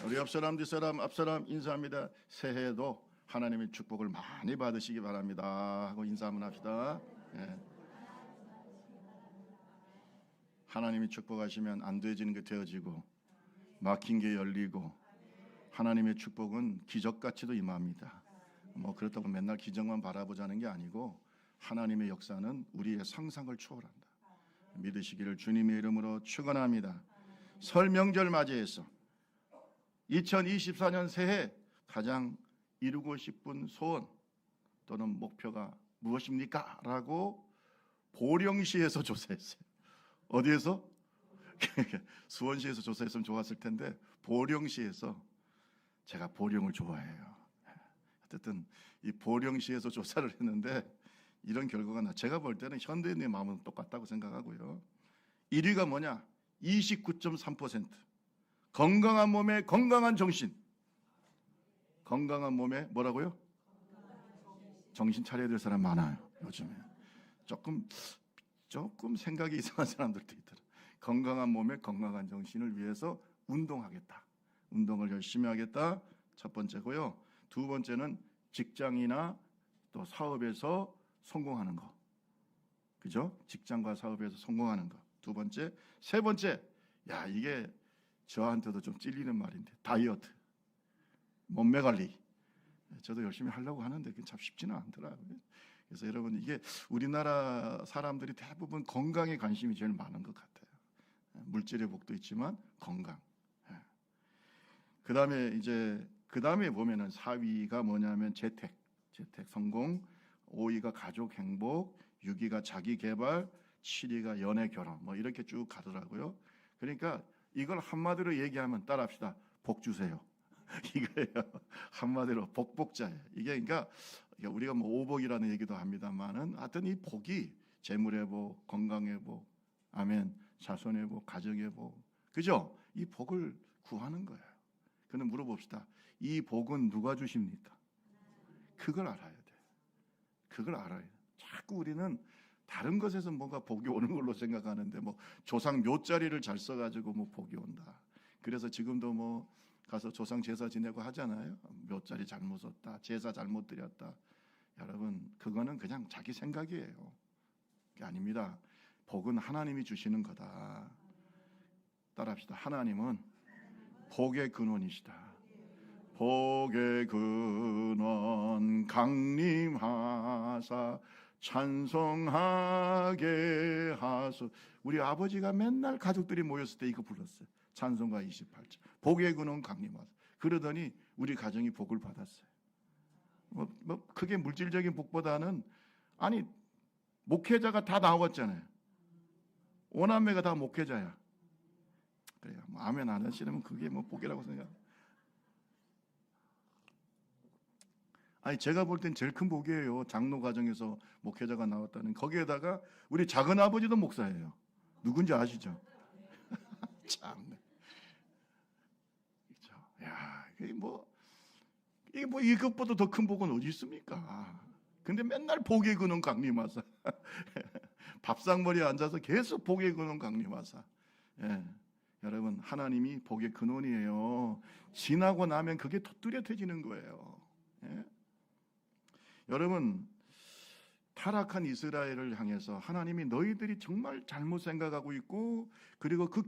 우리 앞사람 뒷사람 앞사람 인사합니다. 새해에도 하나님의 축복을 많이 받으시기 바랍니다 하고 인사 한번 합시다. 예. 하나님이 축복하시면 안 되어지는 게 되어지고 막힌 게 열리고 하나님의 축복은 기적같이도 임합니다. 그렇다고 맨날 기적만 바라보자는 게 아니고 하나님의 역사는 우리의 상상을 초월한다. 믿으시기를 주님의 이름으로 축원합니다. 설 명절 맞이해서 2024년 새해 가장 이루고 싶은 소원 또는 목표가 무엇입니까? 라고 보령시에서 조사했어요. 어디에서? 수원시에서 조사했으면 좋았을 텐데 보령시에서, 제가 보령을 좋아해요. 어쨌든 이 보령시에서 조사를 했는데 이런 결과가 제가 볼 때는 현대인의 마음은 똑같다고 생각하고요. 1위가 뭐냐? 29.3%. 건강한 몸에 건강한 정신. 건강한 몸에 뭐라고요? 정신 차려야 될 사람 많아요, 요즘에. 조금 생각이 이상한 사람들도 있더라. 건강한 몸에 건강한 정신을 위해서 운동하겠다. 운동을 열심히 하겠다. 첫 번째고요. 두 번째는 직장이나 또 사업에서 성공하는 거. 그죠? 직장과 사업에서 성공하는 거. 두 번째. 세 번째. 이게 저한테도 좀 찔리는 말인데, 다이어트. 몸매 관리. 저도 열심히 하려고 하는데 그게 참 쉽지는 않더라고요. 그래서 여러분, 이게 우리나라 사람들이 대부분 건강에 관심이 제일 많은 것 같아요. 물질의 복도 있지만 건강. 그 다음에 보면은 4위가 뭐냐면 재택 성공, 5위가 가족 행복, 6위가 자기 개발, 7위가 연애 결혼, 이렇게 쭉 가더라고요. 그러니까 이걸 한마디로 얘기하면 따라합시다. 복 주세요. 이거예요. 한마디로 복복자예요. 이게 그러니까 우리가 오복이라는 얘기도 합니다만은 하여튼 이 복이 재물의 복, 건강의 복, 아멘, 자손의 복, 가정의 복, 그죠? 이 복을 구하는 거예요. 그런데 물어봅시다. 이 복은 누가 주십니까? 그걸 알아야 돼요. 그걸 알아야 돼요. 자꾸 우리는 다른 것에서 뭔가 복이 오는 걸로 생각하는데 조상 묘자리를 잘 써가지고 복이 온다. 그래서 지금도 가서 조상 제사 지내고 하잖아요. 묘자리 잘못 썼다, 제사 잘못 드렸다. 여러분, 그거는 그냥 자기 생각이에요. 그게 아닙니다. 복은 하나님이 주시는 거다. 따라합시다. 하나님은 복의 근원이시다. 복의 근원 강림하사 찬송하게 하소. 우리 아버지가 맨날 가족들이 모였을 때 이거 불렀어요. 찬송가 28절. 복의 근원 강림하사. 그러더니 우리 가정이 복을 받았어요. 크게 물질적인 복보다는, 목회자가 다 나왔잖아요. 오남매가 다 목회자야. 그래요. 아멘 안 하시려면 그게 복이라고 생각해요. 제가 볼 땐 제일 큰 복이에요. 장로 가정에서 목회자가 나왔다는. 거기에다가 우리 작은 아버지도 목사예요. 누군지 아시죠? 참. 그렇죠. 이게 이것보다 더 큰 복은 어디 있습니까? 근데 맨날 복의 근원 강림하사. 밥상머리에 앉아서 계속 복의 근원 강림하사. 여러분, 하나님이 복의 근원이에요. 지나고 나면 그게 더 뚜렷해지는 거예요. 여러분, 타락한 이스라엘을 향해서 하나님이 너희들이 정말 잘못 생각하고 있고, 그리고 그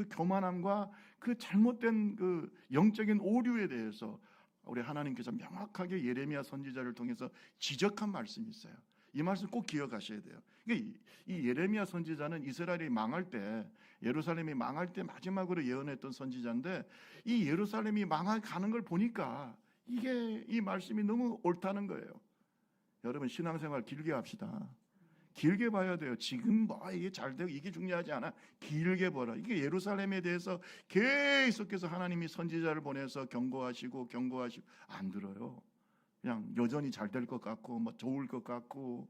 교만함과 그 잘못된 그 영적인 오류에 대해서 우리 하나님께서 명확하게 예레미야 선지자를 통해서 지적한 말씀이 있어요. 이 말씀 꼭 기억하셔야 돼요. 그러니까 이 예레미야 선지자는 이스라엘이 망할 때, 예루살렘이 망할 때 마지막으로 예언했던 선지자인데, 이 예루살렘이 망가는 걸 보니까 이 말씀이 너무 옳다는 거예요. 여러분, 신앙생활 길게 합시다. 길게 봐야 돼요. 지금 이게 잘 되고 이게 중요하지 않아. 길게 보라. 이게 예루살렘에 대해서 계속해서 하나님이 선지자를 보내서 경고하시고 안 들어요. 그냥 여전히 잘 될 것 같고 좋을 것 같고,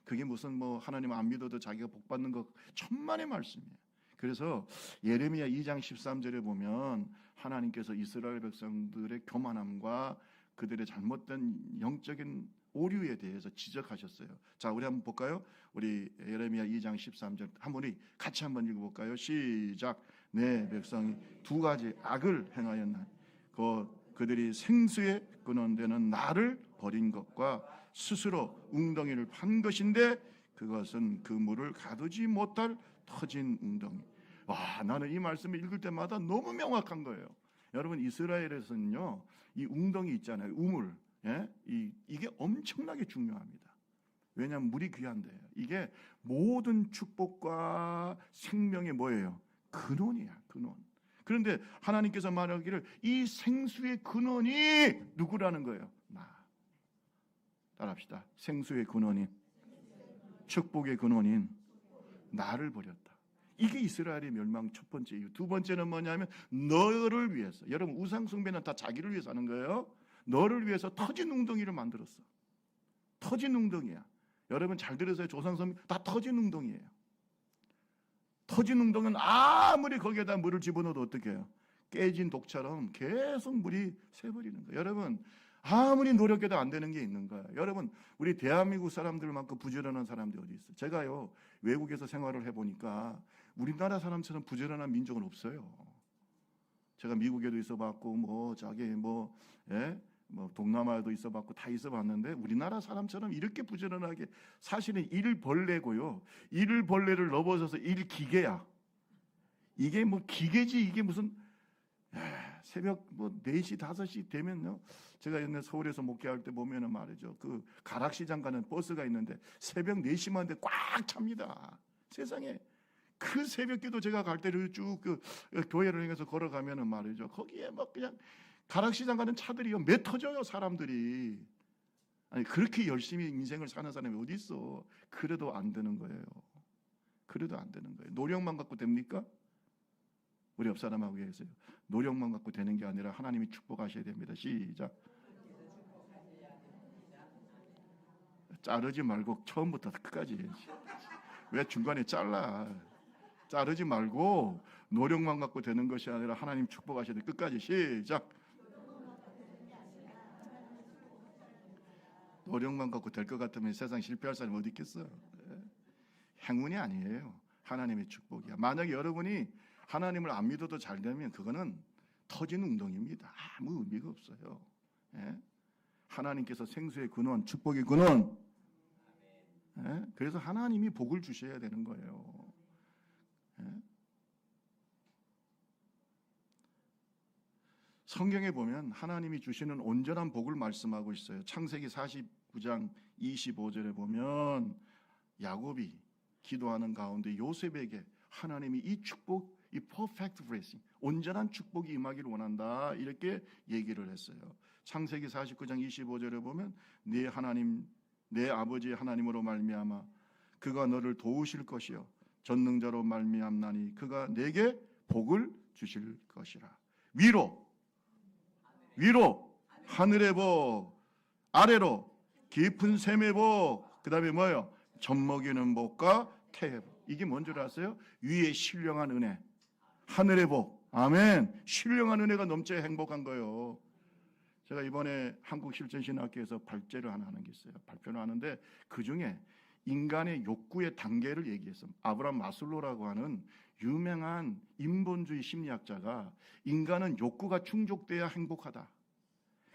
그게 무슨 하나님 안 믿어도 자기가 복 받는 것, 천만의 말씀이에요. 그래서 예레미야 2장 13절에 보면 하나님께서 이스라엘 백성들의 교만함과 그들의 잘못된 영적인 오류에 대해서 지적하셨어요. 자, 우리 한번 볼까요? 우리 예레미야 2장 13절 같이 한번 읽어볼까요? 시작. 내 백성이 두 가지 악을 행하였나니 그들이 생수의 근원되는 나를 버린 것과 스스로 웅덩이를 판 것인데 그것은 그 물을 가두지 못할 터진 웅덩이. 와, 나는 이 말씀을 읽을 때마다 너무 명확한 거예요. 여러분, 이스라엘에서는요, 이 웅덩이 있잖아요, 우물. 예? 이게 엄청나게 중요합니다. 왜냐하면 물이 귀한데요. 이게 모든 축복과 생명의 뭐예요? 근원이야, 근원. 그런데 하나님께서 말하기를 이 생수의 근원이 누구라는 거예요? 나. 따라합시다. 생수의 근원인, 축복의 근원인 나를 버렸다. 이게 이스라엘의 멸망 첫 번째 이유. 두 번째는 뭐냐면 너를 위해서. 여러분, 우상 숭배는 다 자기를 위해서 하는 거예요. 너를 위해서 터진 웅덩이를 만들었어. 터진 웅덩이야. 여러분 잘 들으세요. 조상섬이 다 터진 웅덩이에요. 터진 웅덩이는 아무리 거기에다 물을 집어넣어도 어떻게 해요? 깨진 독처럼 계속 물이 새버리는 거예요. 여러분, 아무리 노력해도 안 되는 게 있는 거예요. 여러분, 우리 대한민국 사람들만큼 부지런한 사람들이 어디 있어요? 제가요, 외국에서 생활을 해보니까 우리나라 사람처럼 부지런한 민족은 없어요. 제가 미국에도 있어봤고, 동남아에도 있어봤고 다 있어봤는데 우리나라 사람처럼 이렇게 부지런하게 사실은 일벌레고요. 일벌레를 넘어서서 일기계야. 이게 뭐 기계지 이게 무슨 새벽 4시 5시 되면요. 제가 옛날 서울에서 목회할 때 보면은 말이죠. 그 가락시장 가는 버스가 있는데 새벽 4시만 돼 꽉 찹니다. 세상에. 그 새벽기도 제가 갈 때를 쭉 그 교회를 향해서 걸어가면은 말이죠. 거기에 막 그냥 가락시장 가는 차들이요 매 터져요 사람들이. 아니 그렇게 열심히 인생을 사는 사람이 어디 있어? 그래도 안 되는 거예요. 그래도 안 되는 거예요. 노력만 갖고 됩니까? 우리 옆 사람하고 얘기하세요. 노력만 갖고 되는 게 아니라 하나님이 축복하셔야 됩니다. 시작. 자르지 말고 처음부터 끝까지 해야지. 왜 중간에 잘라? 자르지 말고 노력만 갖고 되는 것이 아니라 하나님 축복하셔야 돼. 끝까지 시작. 노력만 갖고 될 것 같으면 세상 실패할 사람이 어디 있겠어? 행운이 아니에요. 하나님의 축복이야. 만약에 여러분이 하나님을 안 믿어도 잘 되면 그거는 터진 웅덩이입니다. 아무 의미가 없어요. 예? 하나님께서 생수의 근원, 축복의 근원. 예? 그래서 하나님이 복을 주셔야 되는 거예요. 예? 성경에 보면 하나님이 주시는 온전한 복을 말씀하고 있어요. 창세기 49장 25절에 보면 야곱이 기도하는 가운데 요셉에게 하나님이 이 축복, 이 perfect blessing, 온전한 축복이 임하기를 원한다 이렇게 얘기를 했어요. 창세기 49장 25절에 보면 네 하나님, 내 아버지 하나님으로 말미암아 그가 너를 도우실 것이요 전능자로 말미암나니 그가 내게 복을 주실 것이라. 위로 하늘의 복, 아래로 깊은 샘의 복, 그 다음에 뭐예요? 젖먹이는 복과 태의 복. 이게 뭔 줄 아세요? 위에 신령한 은혜, 하늘의 복. 아멘. 신령한 은혜가 넘쳐야 행복한 거예요. 제가 이번에 한국실천신학교에서 발제를 하나 하는 게 있어요. 발표를 하는데 그 중에 인간의 욕구의 단계를 얘기했어요. 아브라함 마슬로라고 하는 유명한 인본주의 심리학자가 인간은 욕구가 충족돼야 행복하다.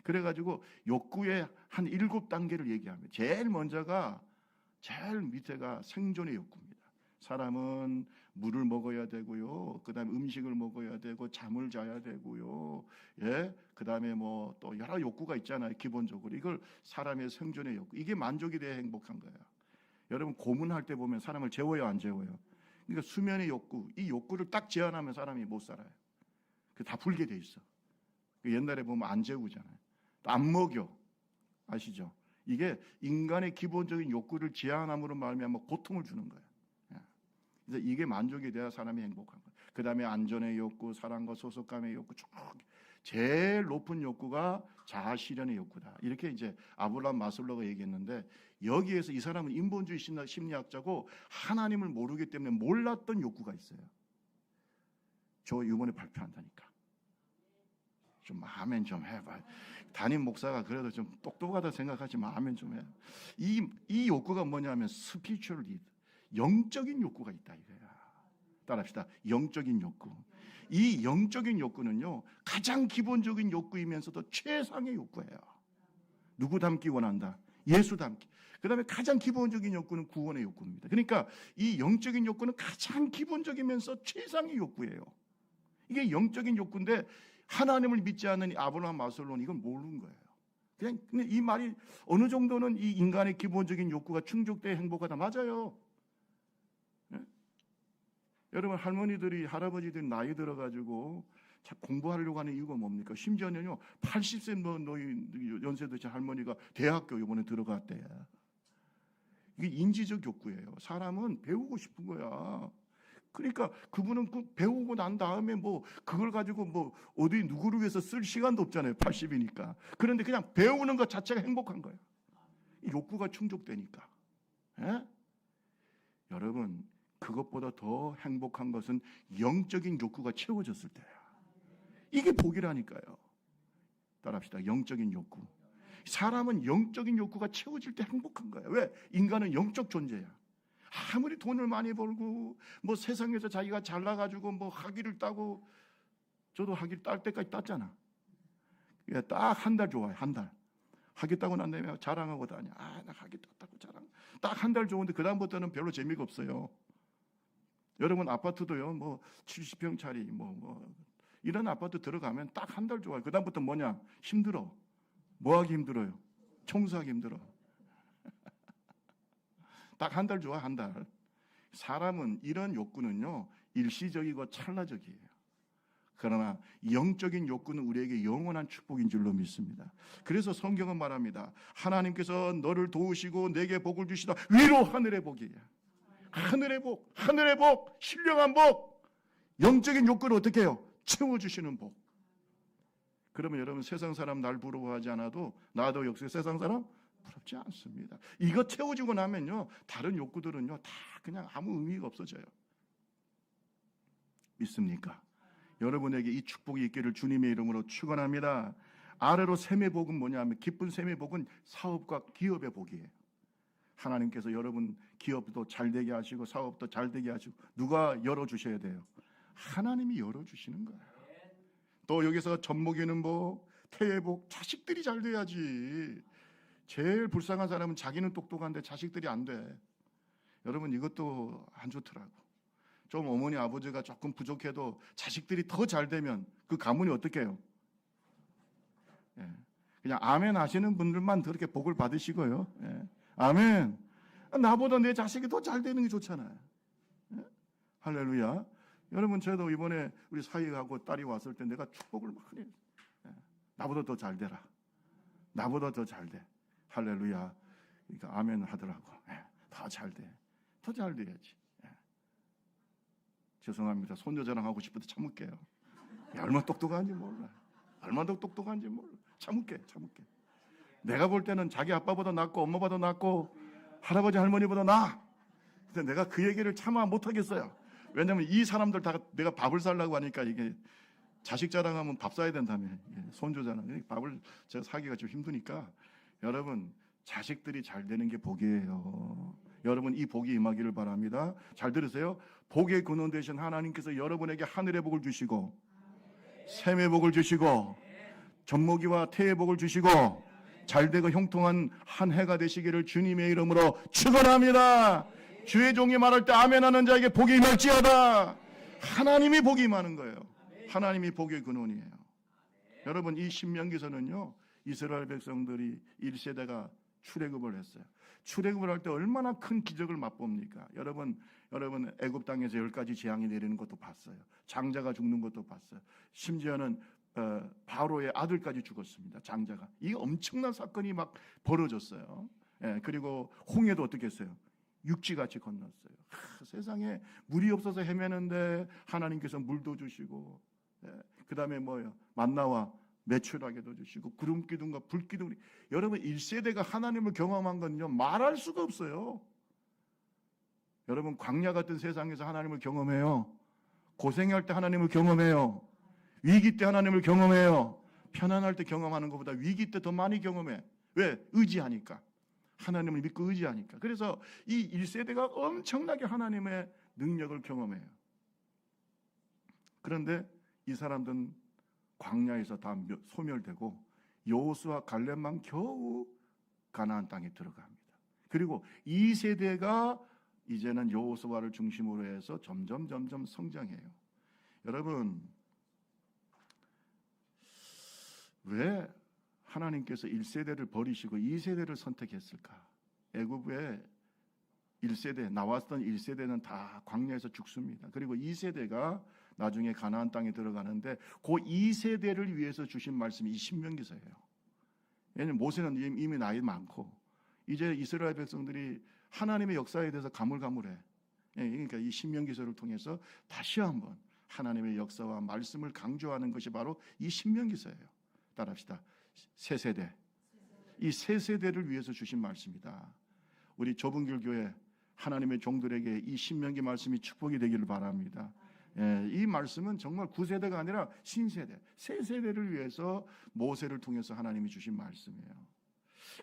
그래가지고 욕구의 한 7단계를 얘기합니다. 제일 먼저가 제일 밑에가 생존의 욕구입니다. 사람은 물을 먹어야 되고요. 그다음에 음식을 먹어야 되고 잠을 자야 되고요. 예, 그다음에 뭐 또 여러 욕구가 있잖아요. 기본적으로 이걸 사람의 생존의 욕구. 이게 만족이 돼야 행복한 거예요. 여러분 고문할 때 보면 사람을 재워요, 안 재워요? 그러니까 수면의 욕구, 이 욕구를 딱 제한하면 사람이 못 살아요. 그 다 불게 돼 있어. 옛날에 보면 안 재우잖아요. 또 안 먹여, 아시죠? 이게 인간의 기본적인 욕구를 제한함으로 말미암아 고통을 주는 거예요. 그래서 이게 만족이 돼야 사람이 행복한 거예요. 그 다음에 안전의 욕구, 사랑과 소속감의 욕구, 쭉 제일 높은 욕구가 자아 실현의 욕구다. 이렇게 이제 아브라함 마슬로가 얘기했는데 여기에서 이 사람은 인본주의 심리학자고 하나님을 모르기 때문에 몰랐던 욕구가 있어요. 저 이번에 발표한다니까. 좀 아멘 좀 해봐. 담임 목사가 그래도 좀 똑똑하다 생각하지만 아멘 좀 해. 이 욕구가 뭐냐면 spiritual need, 영적인 욕구가 있다 이거야. 따라합시다. 영적인 욕구. 이 영적인 욕구는요, 가장 기본적인 욕구이면서도 최상의 욕구예요. 누구 닮기 원한다? 예수 닮기. 그 다음에 가장 기본적인 욕구는 구원의 욕구입니다. 그러니까 이 영적인 욕구는 가장 기본적이면서 최상의 욕구예요. 이게 영적인 욕구인데 하나님을 믿지 않는 이 아브라함 마슬로는 이건 모르는 거예요. 그냥 근데 이 말이 어느 정도는 이 인간의 기본적인 욕구가 충족돼야 행복하다. 맞아요. 네? 여러분 할머니들이 할아버지들이 나이 들어가지고 공부하려고 하는 이유가 뭡니까? 심지어는요 80세 연세 드신 할머니가 대학교 이번에 들어갔대요. 이게 인지적 욕구예요. 사람은 배우고 싶은 거야. 그러니까 그분은 그 배우고 난 다음에 뭐 그걸 가지고 뭐 어디 누구를 위해서 쓸 시간도 없잖아요. 80이니까. 그런데 그냥 배우는 것 자체가 행복한 거예요. 이 욕구가 충족되니까. 예? 여러분 그것보다 더 행복한 것은 영적인 욕구가 채워졌을 때예요. 이게 복이라니까요. 따라합시다. 영적인 욕구. 사람은 영적인 욕구가 채워질 때 행복한 거예요. 왜? 인간은 영적 존재야. 아무리 돈을 많이 벌고 뭐 세상에서 자기가 잘나가지고 뭐 학위를 따고, 저도 학위를 딸 때까지 땄잖아. 딱 한 달 좋아요. 한 달. 학위 따고 난 다음에 자랑하고 다녀. 나 학위 땄다고 자랑. 딱 한 달 좋은데 그 다음부터는 별로 재미가 없어요. 여러분 아파트도요. 뭐 70평짜리 뭐 이런 아파트 들어가면 딱 한 달 좋아요. 그 다음부터 뭐냐? 힘들어. 뭐 하기 힘들어요? 청소하기 힘들어. 딱 한 달 좋아, 한 달. 사람은 이런 욕구는요 일시적이고 찰나적이에요. 그러나 영적인 욕구는 우리에게 영원한 축복인 줄로 믿습니다. 그래서 성경은 말합니다. 하나님께서 너를 도우시고 내게 복을 주시다. 위로 하늘의 복이에요. 하늘의 복, 하늘의 복, 신령한 복. 영적인 욕구를 어떻게 해요? 채워주시는 복. 그러면 여러분 세상 사람 날 부러워하지 않아도 나도 역시 세상 사람 부럽지 않습니다. 이거 채워지고 나면요 다른 욕구들은요 다 그냥 아무 의미가 없어져요. 믿습니까? 여러분에게 이 축복이 있기를 주님의 이름으로 축원합니다. 아래로 셈의 복은 뭐냐면 기쁜 셈의 복은 사업과 기업의 복이에요. 하나님께서 여러분 기업도 잘 되게 하시고 사업도 잘 되게 하시고 누가 열어주셔야 돼요? 하나님이 열어주시는 거예요. 또 여기서 젖먹이는 복, 태의 복, 자식들이 잘 돼야지. 제일 불쌍한 사람은 자기는 똑똑한데 자식들이 안 돼. 여러분 이것도 안 좋더라고. 좀 어머니 아버지가 조금 부족해도 자식들이 더 잘 되면 그 가문이 어떻게 해요? 예. 그냥 아멘 하시는 분들만 그렇게 복을 받으시고요. 예. 아멘. 나보다 내 자식이 더 잘 되는 게 좋잖아요. 예? 할렐루야. 여러분 저도 이번에 우리 사위하고 딸이 왔을 때 내가 축복을 많이 했어요. 예. 나보다 더 잘 되라. 나보다 더 잘 돼. 할렐루야. 그러니까 아멘 하더라고. 예. 더 잘 돼. 더 잘 돼야지. 예. 죄송합니다. 손녀 자랑하고 싶어도 참을게요. 얼마나 똑똑한지 몰라. 얼마나 똑똑한지 몰라. 참을게. 내가 볼 때는 자기 아빠보다 낫고 엄마보다 낫고 할아버지 할머니보다 나아. 근데 내가 그 얘기를 참아 못하겠어요. 왜냐하면 이 사람들 다 내가 밥을 살라고 하니까 이게 자식 자랑하면 밥 사야 된다며. 손주 자랑. 밥을 제가 사기가 좀 힘드니까 여러분 자식들이 잘 되는 게 복이에요. 여러분 이 복이 임하기를 바랍니다. 잘 들으세요. 복의 근원 되신 하나님께서 여러분에게 하늘의 복을 주시고 샘의 복을 주시고 젖먹이와 태의 복을 주시고 잘되고 형통한 한 해가 되시기를 주님의 이름으로 축원합니다. 주의 종이 말할 때 아멘하는 자에게 복이 임할지어다. 하나님이 복이 임하는 거예요. 하나님이 복의 근원이에요. 여러분 이 신명기서는요 이스라엘 백성들이 1세대가 출애굽을 했어요. 출애굽을 할 때 얼마나 큰 기적을 맛봅니까? 여러분 애굽 땅에서 10가지 재앙이 내리는 것도 봤어요. 장자가 죽는 것도 봤어요. 심지어는 바로의 아들까지 죽었습니다. 장자가. 이 엄청난 사건이 막 벌어졌어요. 예, 그리고 홍해도 어떻게 했어요? 육지같이 건넜어요. 세상에 물이 없어서 헤매는데 하나님께서 물도 주시고, 예, 그 다음에 뭐예요? 만나와 매출하게도 주시고 구름 기둥과 불 기둥. 여러분 1세대가 하나님을 경험한 건요 말할 수가 없어요. 여러분 광야 같은 세상에서 하나님을 경험해요. 고생할 때 하나님을 경험해요. 위기 때 하나님을 경험해요. 편안할 때 경험하는 것보다 위기 때 더 많이 경험해. 왜? 의지하니까. 하나님을 믿고 의지하니까. 그래서 이 1세대가 엄청나게 하나님의 능력을 경험해요. 그런데 이 사람들은 광야에서 다 소멸되고 여호수아 갈렙만 겨우 가나안 땅에 들어갑니다. 그리고 이 세대가 이제는 여호수아를 중심으로 해서 점점 성장해요. 여러분, 왜 하나님께서 1세대를 버리시고 2세대를 선택했을까? 애굽의 1세대, 나왔던 1세대는 다 광야에서 죽습니다. 그리고 2세대가 나중에 가나안 땅에 들어가는데 그 2세대를 위해서 주신 말씀이 이 신명기서예요. 왜냐하면 모세는 이미 나이 많고 이제 이스라엘 백성들이 하나님의 역사에 대해서 가물가물해. 그러니까 이 신명기서를 통해서 다시 한번 하나님의 역사와 말씀을 강조하는 것이 바로 이 신명기서예요. 따라합시다. 새 세대. 이 새 세대를 위해서 주신 말씀이다. 우리 좁은 길 교회 하나님의 종들에게 이 신명기 말씀이 축복이 되기를 바랍니다. 이 말씀은 정말 구세대가 아니라 신세대, 새 세대를 위해서 모세를 통해서 하나님이 주신 말씀이에요.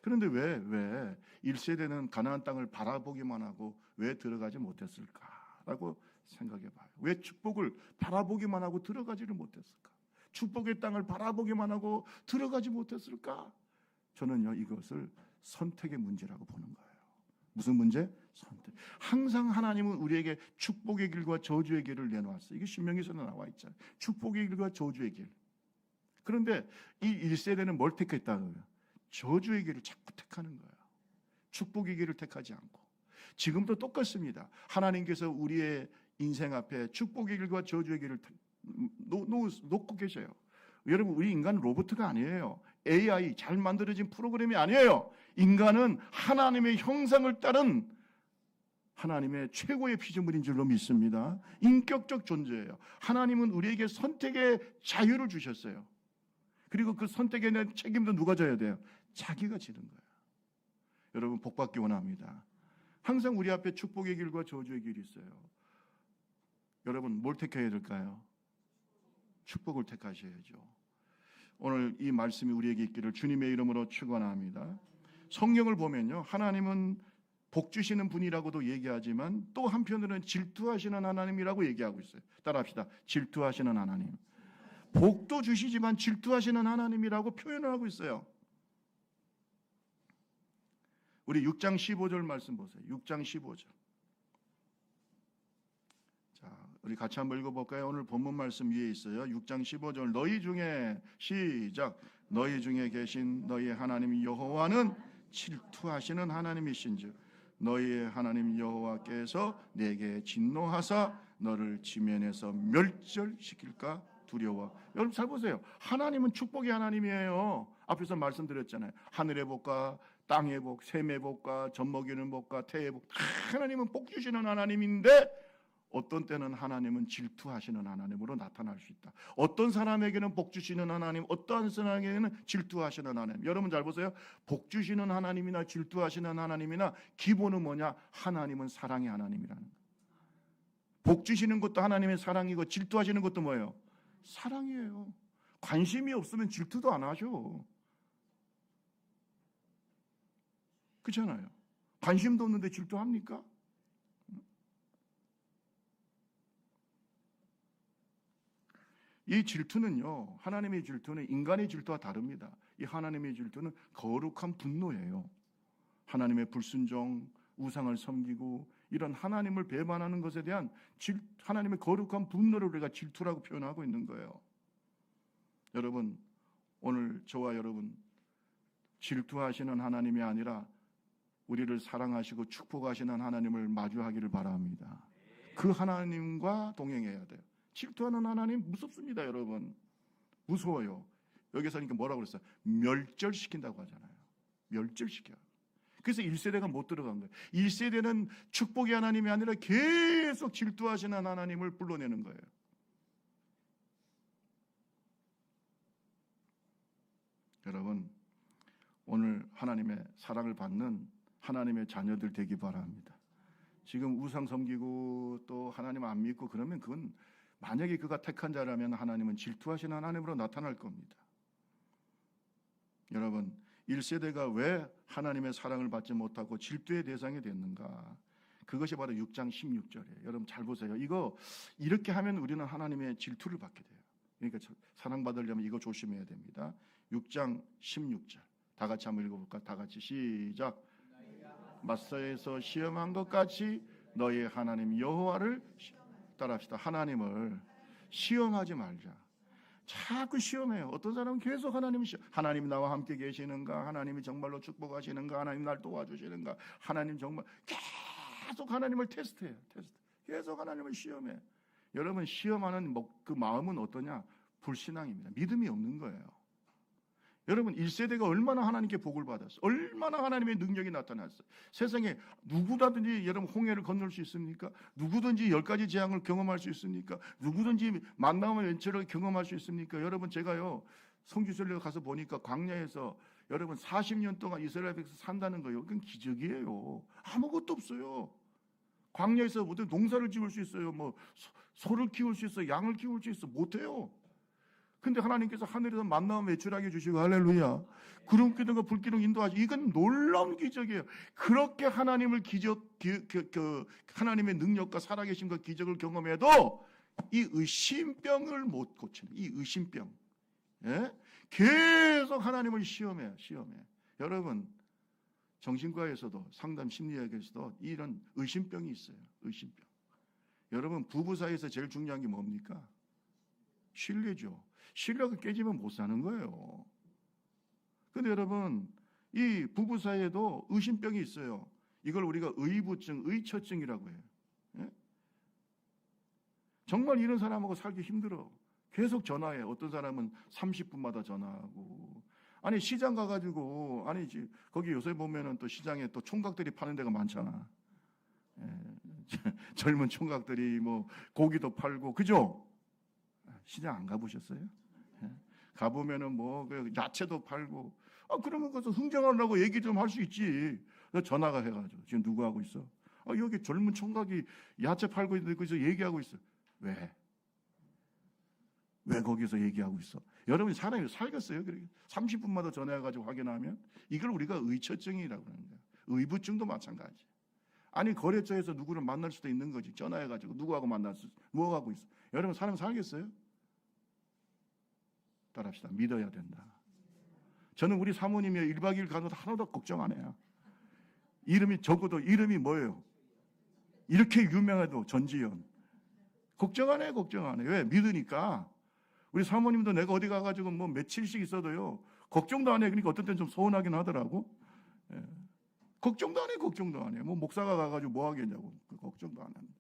그런데 왜 1세대는 가나안 땅을 바라보기만 하고 왜 들어가지 못했을까라고 생각해 봐요. 왜 축복을 바라보기만 하고 들어가지를 못했을까? 축복의 땅을 바라보기만 하고 들어가지 못했을까? 저는요, 이것을 선택의 문제라고 보는 거예요. 무슨 문제? 선택. 항상 하나님은 우리에게 축복의 길과 저주의 길을 내놓았어요. 이게 신명기서에 나와 있잖아요. 축복의 길과 저주의 길. 그런데 이 1세대는 뭘 택했다고요? 저주의 길을 자꾸 택하는 거예요. 축복의 길을 택하지 않고. 지금도 똑같습니다. 하나님께서 우리의 인생 앞에 축복의 길과 저주의 길을 놓고 계셔요. 여러분, 우리 인간은 로봇가 아니에요. AI 잘 만들어진 프로그램이 아니에요. 인간은 하나님의 형상을 따른 하나님의 최고의 피조물인 줄로 믿습니다. 인격적 존재예요. 하나님은 우리에게 선택의 자유를 주셨어요. 그리고 그 선택에 대한 책임도 누가 져야 돼요? 자기가 지는 거예요. 여러분, 복받기 원합니다. 항상 우리 앞에 축복의 길과 저주의 길이 있어요. 여러분, 뭘 택해야 될까요? 축복을 택하셔야죠. 오늘 이 말씀이 우리에게 있기를 주님의 이름으로 축원합니다. 성경을 보면요, 하나님은 복 주시는 분이라고도 얘기하지만 또 한편으로는 질투하시는 하나님이라고 얘기하고 있어요. 따라합시다. 질투하시는 하나님. 복도 주시지만 질투하시는 하나님이라고 표현을 하고 있어요. 우리 6장 15절 말씀 보세요. 6장 15절. 자, 우리 같이 한번 읽어볼까요? 오늘 본문 말씀 위에 있어요. 6장 15절. 너희 중에 시작. 너희 중에 계신 너희 하나님 여호와는 질투하시는 하나님이신즉 너희의 하나님 여호와께서 내게 진노하사 너를 지면에서 멸절시킬까 두려워. 여러분 잘 보세요. 하나님은 축복의 하나님이에요. 앞에서 말씀드렸잖아요. 하늘의 복과 땅의 복, 샘의 복과 젖 먹이는 복과 태의 복, 하나님은 복 주시는 하나님인데 어떤 때는 하나님은 질투하시는 하나님으로 나타날 수 있다. 어떤 사람에게는 복 주시는 하나님, 어떠한 사람에게는 질투하시는 하나님. 여러분 잘 보세요. 복 주시는 하나님이나 질투하시는 하나님이나 기본은 뭐냐? 하나님은 사랑의 하나님이라는 거예요. 복 주시는 것도 하나님의 사랑이고 질투하시는 것도 뭐예요? 사랑이에요. 관심이 없으면 질투도 안 하죠. 그렇잖아요. 관심도 없는데 질투합니까? 이 질투는요, 하나님의 질투는 인간의 질투와 다릅니다. 이 하나님의 질투는 거룩한 분노예요. 하나님의 불순종, 우상을 섬기고 이런 하나님을 배반하는 것에 대한 하나님의 거룩한 분노를 우리가 질투라고 표현하고 있는 거예요. 여러분, 오늘 저와 여러분 질투하시는 하나님이 아니라 우리를 사랑하시고 축복하시는 하나님을 마주하기를 바랍니다. 그 하나님과 동행해야 돼요. 질투하는 하나님 무섭습니다, 여러분. 무서워요. 여기서 그러니까 뭐라고 그랬어요? 멸절시킨다고 하잖아요. 멸절시켜요. 그래서 1세대가 못 들어간 거예요. 1세대는 축복의 하나님이 아니라 계속 질투하시는 하나님을 불러내는 거예요. 여러분, 오늘 하나님의 사랑을 받는 하나님의 자녀들 되기 바랍니다. 지금 우상 섬기고 또 하나님 안 믿고 그러면 그건 만약에 그가 택한 자라면 하나님은 질투하시는 하나님으로 나타날 겁니다. 여러분, 1세대가 왜 하나님의 사랑을 받지 못하고 질투의 대상이 됐는가? 그것이 바로 6장 16절이에요. 여러분 잘 보세요. 이거 이렇게 하면 우리는 하나님의 질투를 받게 돼요. 그러니까 사랑받으려면 이거 조심해야 됩니다. 6장 16절 다 같이 한번 읽어볼까? 다 같이 시작. 마사에서 시험한 것 같이 너희 하나님 여호와를 따라합시다. 하나님을 시험하지 말자. 자꾸 시험해요. 어떤 사람은 계속 하나님이 나와 함께 계시는가? 하나님이 정말로 축복하시는가? 하나님 날 도와주시는가? 하나님 정말 계속 하나님을 테스트해요. 계속 하나님을 시험해. 여러분 시험하는 그 마음은 어떠냐? 불신앙입니다. 믿음이 없는 거예요. 여러분 1세대가 얼마나 하나님께 복을 받았어? 얼마나 하나님의 능력이 나타났어? 세상에 누구라든지 여러분 홍해를 건널 수 있습니까? 누구든지 10가지 재앙을 경험할 수 있습니까? 누구든지 만남의 왼처를 경험할 수 있습니까? 여러분 제가요 성지순례 가서 보니까 광야에서 여러분 40년 동안 이스라엘 백성 산다는 거예요. 그건 기적이에요. 아무것도 없어요. 광야에서 어떻게 농사를 지을 수 있어요? 뭐 소를 키울 수 있어요? 양을 키울 수 있어요? 못해요. 근데 하나님께서 하늘에서 만나면 외출하게 해주시고 할렐루야. 구름 기둥과 불 기둥 인도하시고 이건 놀라운 기적이에요. 그렇게 하나님을 하나님의 능력과 살아계심과 기적을 경험해도 이 의심병을 못 고치는 이 의심병. 예? 계속 하나님을 시험해. 여러분 정신과에서도 상담 심리학에서도 이런 의심병이 있어요. 의심병. 여러분 부부 사이에서 제일 중요한 게 뭡니까? 신뢰죠. 신뢰가 깨지면 못 사는 거예요. 근데 여러분 이 부부 사이에도 의심병이 있어요. 이걸 우리가 의부증, 의처증이라고 해요. 예? 정말 이런 사람하고 살기 힘들어. 계속 전화해. 어떤 사람은 30분마다 전화하고. 아니 시장 가가지고 아니 거기 요새 보면은 또 시장에 또 총각들이 파는 데가 많잖아. 예. 젊은 총각들이 뭐 고기도 팔고 그죠? 시장 안 가보셨어요? 예. 가보면은 뭐 야채도 팔고 그러면 가서 흥정하려고 얘기 좀 할 수 있지. 전화가 해가지고 지금 누구 하고 있어? 여기 젊은 총각이 야채 팔고 있는데 거기서 얘기하고 있어. 왜 거기서 얘기하고 있어? 여러분 사람이 살겠어요? 30분마다 전화해가지고 확인하면 이걸 우리가 의처증이라고 하는 거야. 의부증도 마찬가지. 아니 거래처에서 누구를 만날 수도 있는 거지. 전화해가지고 누구하고 만났어? 뭐 하고 있어? 여러분 사람 살겠어요? 따라합시다. 믿어야 된다. 저는 우리 사모님이 1박 2일 가도 하나도 걱정 안 해요. 적어도 이름이 뭐예요? 이렇게 유명해도 전지현. 걱정 안 해요. 왜? 믿으니까. 우리 사모님도 내가 어디 가가지고 뭐 며칠씩 있어도요. 걱정도 안 해. 그러니까 어떤 때는 좀 서운하긴 하더라고. 예. 걱정도 안 해. 뭐 목사가 가가지고 뭐 하겠냐고. 걱정도 안 하는데.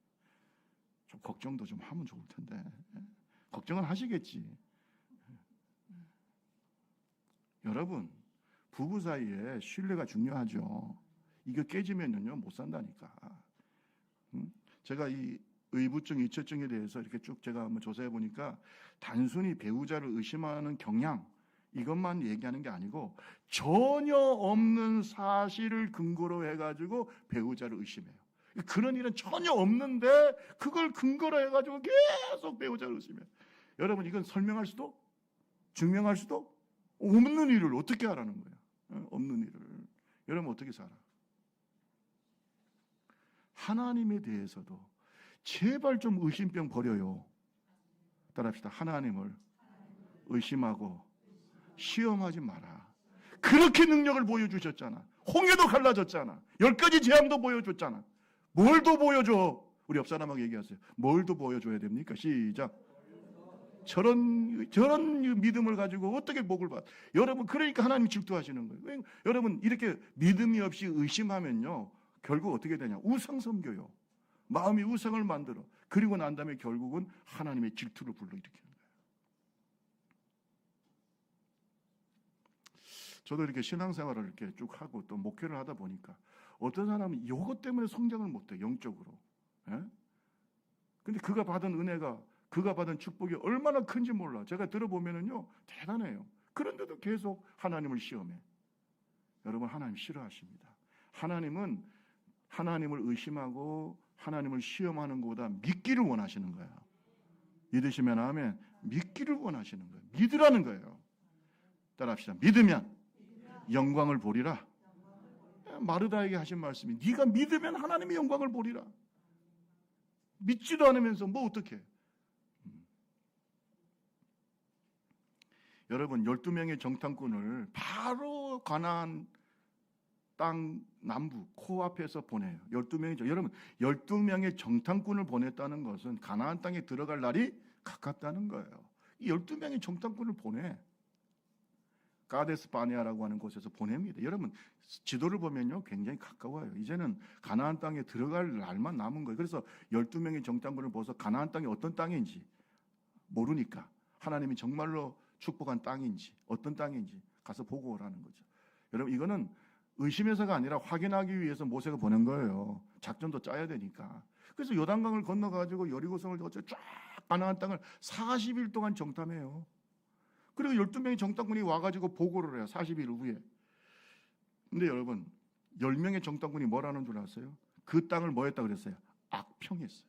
좀 걱정도 좀 하면 좋을 텐데. 예. 걱정은 하시겠지. 여러분 부부 사이에 신뢰가 중요하죠. 이거 깨지면요 못 산다니까. 제가 이 의부증, 의처증에 대해서 이렇게 쭉 제가 한번 조사해 보니까 단순히 배우자를 의심하는 경향 이것만 얘기하는 게 아니고 전혀 없는 사실을 근거로 해가지고 배우자를 의심해요. 그런 일은 전혀 없는데 그걸 근거로 해가지고 계속 배우자를 의심해요. 여러분 이건 설명할 수도 증명할 수도 없는 일을 어떻게 하라는 거야? 없는 일을. 여러분 어떻게 살아? 하나님에 대해서도 제발 좀 의심병 버려요. 따라합시다. 하나님을 의심하고 시험하지 마라. 그렇게 능력을 보여주셨잖아. 홍해도 갈라졌잖아. 10가지 재앙도 보여줬잖아. 뭘 더 보여줘? 우리 옆 사람하고 얘기하세요. 뭘 더 보여줘야 됩니까? 시작. 저런 믿음을 가지고 어떻게 복을 받아? 여러분 그러니까 하나님 질투하시는 거예요. 여러분 이렇게 믿음이 없이 의심하면요 결국 어떻게 되냐? 우상 섬겨요. 마음이 우상을 만들어. 그리고 난 다음에 결국은 하나님의 질투를 불러일으키는 거예요. 저도 이렇게 신앙생활을 이렇게 쭉 하고 또 목회를 하다 보니까 어떤 사람은 이것 때문에 성장을 못해 영적으로. 예? 근데 그가 받은 은혜가 그가 받은 축복이 얼마나 큰지 몰라. 제가 들어보면은요 대단해요. 그런데도 계속 하나님을 시험해. 여러분 하나님 싫어하십니다. 하나님은 하나님을 의심하고 하나님을 시험하는 것보다 믿기를 원하시는 거예요. 믿으시면 아멘. 믿기를 원하시는 거예요. 믿으라는 거예요. 따라합시다. 믿으면 영광을 보리라. 마르다에게 하신 말씀이 네가 믿으면 하나님의 영광을 보리라. 믿지도 않으면서 뭐 어떻게? 여러분 12명의 정탐꾼을 바로 가나안 땅 남부 코앞에서 보내요. 12명이 여러분 12명의 정탐꾼을 보냈다는 것은 가나안 땅에 들어갈 날이 가깝다는 거예요. 이 12명의 정탐꾼을 보내. 가데스 바네아라고 하는 곳에서 보냅니다. 여러분 지도를 보면요 굉장히 가까워요. 이제는 가나안 땅에 들어갈 날만 남은 거예요. 그래서 12명의 정탐꾼을 보서 가나안 땅이 어떤 땅인지 모르니까 하나님이 정말로 축복한 땅인지 어떤 땅인지 가서 보고 오라는 거죠. 여러분 이거는 의심해서가 아니라 확인하기 위해서 모세가 보낸 거예요. 작전도 짜야 되니까. 그래서 요단강을 건너가지고 여리고성을 쫙 가나안 땅을 40일 동안 정탐해요. 그리고 12명의 정탐꾼이 와가지고 보고를 해요. 40일 후에. 근데 여러분 10명의 정탐꾼이 뭐라는 줄 아세요? 그 땅을 뭐 했다 그랬어요? 악평했어요.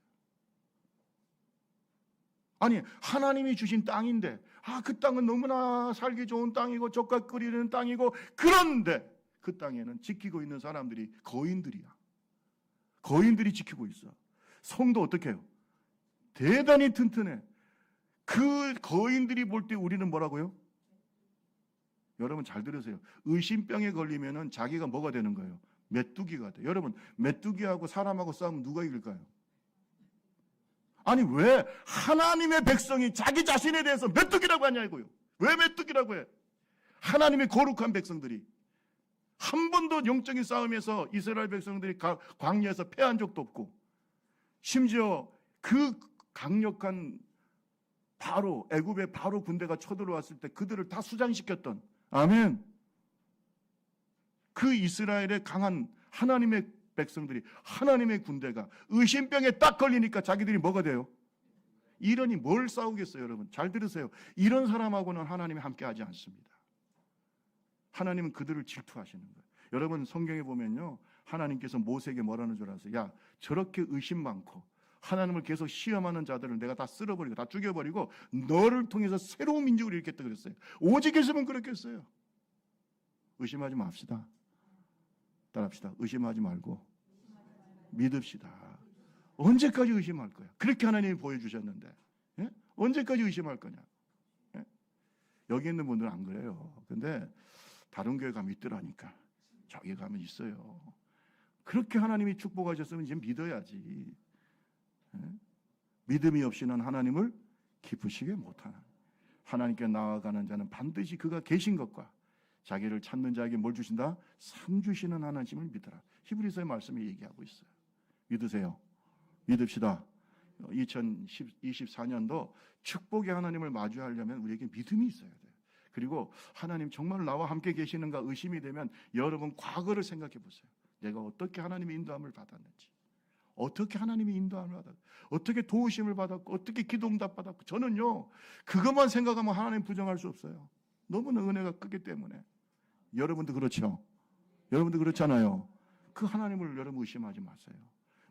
아니 하나님이 주신 땅인데 그 땅은 너무나 살기 좋은 땅이고 젓갈 끓이는 땅이고 그런데 그 땅에는 지키고 있는 사람들이 거인들이야. 거인들이 지키고 있어. 성도 어떻게 해요? 대단히 튼튼해. 그 거인들이 볼 때 우리는 뭐라고요? 여러분 잘 들으세요. 의심병에 걸리면은 자기가 뭐가 되는 거예요? 메뚜기가 돼. 여러분 메뚜기하고 사람하고 싸우면 누가 이길까요? 아니 왜 하나님의 백성이 자기 자신에 대해서 메뚜기라고 하냐고요. 왜 메뚜기라고 해? 하나님의 거룩한 백성들이 한 번도 영적인 싸움에서 이스라엘 백성들이 광야에서 패한 적도 없고 심지어 그 강력한 바로 애굽의 바로 군대가 쳐들어왔을 때 그들을 다 수장시켰던 아멘. 그 이스라엘의 강한 하나님의 백성들이 하나님의 군대가 의심병에 딱 걸리니까 자기들이 뭐가 돼요? 이러니 뭘 싸우겠어요 여러분. 잘 들으세요. 이런 사람하고는 하나님이 함께하지 않습니다. 하나님은 그들을 질투하시는 거예요. 여러분 성경에 보면요 하나님께서 모세에게 뭐라는 줄 아세요? 야 저렇게 의심 많고 하나님을 계속 시험하는 자들을 내가 다 쓸어버리고 다 죽여버리고 너를 통해서 새로운 민족을 일으켰다 그랬어요. 오직 했으면 그렇겠어요. 의심하지 맙시다. 따라합시다. 의심하지 말고 믿읍시다. 언제까지 의심할 거야? 그렇게 하나님이 보여주셨는데 예? 언제까지 의심할 거냐? 예? 여기 있는 분들은 안 그래요. 근데 다른 교회 가면 있더라니까. 저기 가면 있어요. 그렇게 하나님이 축복하셨으면 이제 믿어야지. 예? 믿음이 없이는 하나님을 기쁘시게 못하는 하나님께 나아가는 자는 반드시 그가 계신 것과 자기를 찾는 자에게 뭘 주신다? 상 주시는 하나님을 믿어라. 히브리서의 말씀이 얘기하고 있어요. 믿으세요. 믿읍시다. 2024년도 축복의 하나님을 마주하려면 우리에게 믿음이 있어야 돼요. 그리고 하나님 정말 나와 함께 계시는가 의심이 되면 여러분 과거를 생각해 보세요. 내가 어떻게 하나님의 인도함을 받았는지, 어떻게 하나님의 인도함을 받았고, 어떻게 도우심을 받았고, 어떻게 기도 응답 받았고. 저는요 그것만 생각하면 하나님 부정할 수 없어요. 너무나 은혜가 크기 때문에. 여러분도 그렇죠? 여러분도 그렇잖아요. 그 하나님을 여러분 의심하지 마세요.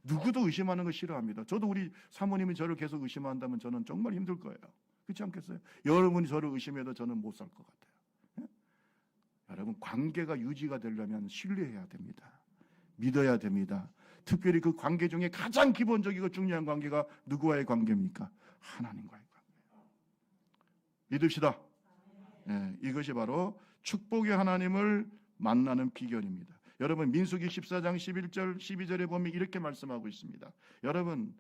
누구도 의심하는 거 싫어합니다. 저도 우리 사모님이 저를 계속 의심한다면 저는 정말 힘들 거예요. 그렇지 않겠어요? 여러분이 저를 의심해도 저는 못 살 것 같아요. 예? 여러분 관계가 유지가 되려면 신뢰해야 됩니다. 믿어야 됩니다. 특별히 그 관계 중에 가장 기본적이고 중요한 관계가 누구와의 관계입니까? 하나님과의 관계. 믿읍시다. 예, 이것이 바로 축복의 하나님을 만나는 비결입니다. 여러분 민수기 14장 11절 12절에 보면 이렇게 말씀하고 있습니다. 여러분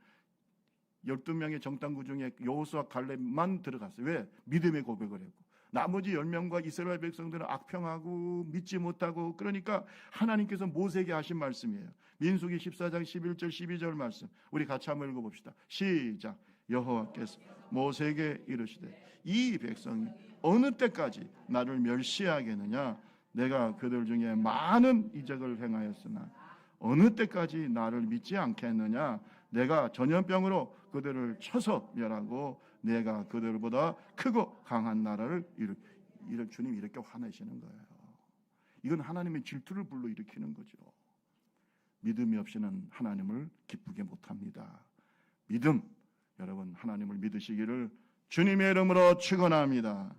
12명의 정탐꾼 중에 여호수아 갈렙만 들어갔어요. 왜? 믿음의 고백을 했고 나머지 10명과 이스라엘 백성들은 악평하고 믿지 못하고 그러니까 하나님께서 모세에게 하신 말씀이에요. 민수기 14장 11절 12절 말씀 우리 같이 한번 읽어봅시다. 시작. 여호와께서 모세에게 이르시되 이 백성이 어느 때까지 나를 멸시하겠느냐 내가 그들 중에 많은 이적을 행하였으나 어느 때까지 나를 믿지 않겠느냐 내가 전염병으로 그들을 쳐서 멸하고 내가 그들보다 크고 강한 나라를 이런 주님 이렇게 화내시는 거예요. 이건 하나님의 질투를 불러일으키는 거죠. 믿음이 없이는 하나님을 기쁘게 못합니다. 믿음 여러분 하나님을 믿으시기를 주님의 이름으로 축원합니다.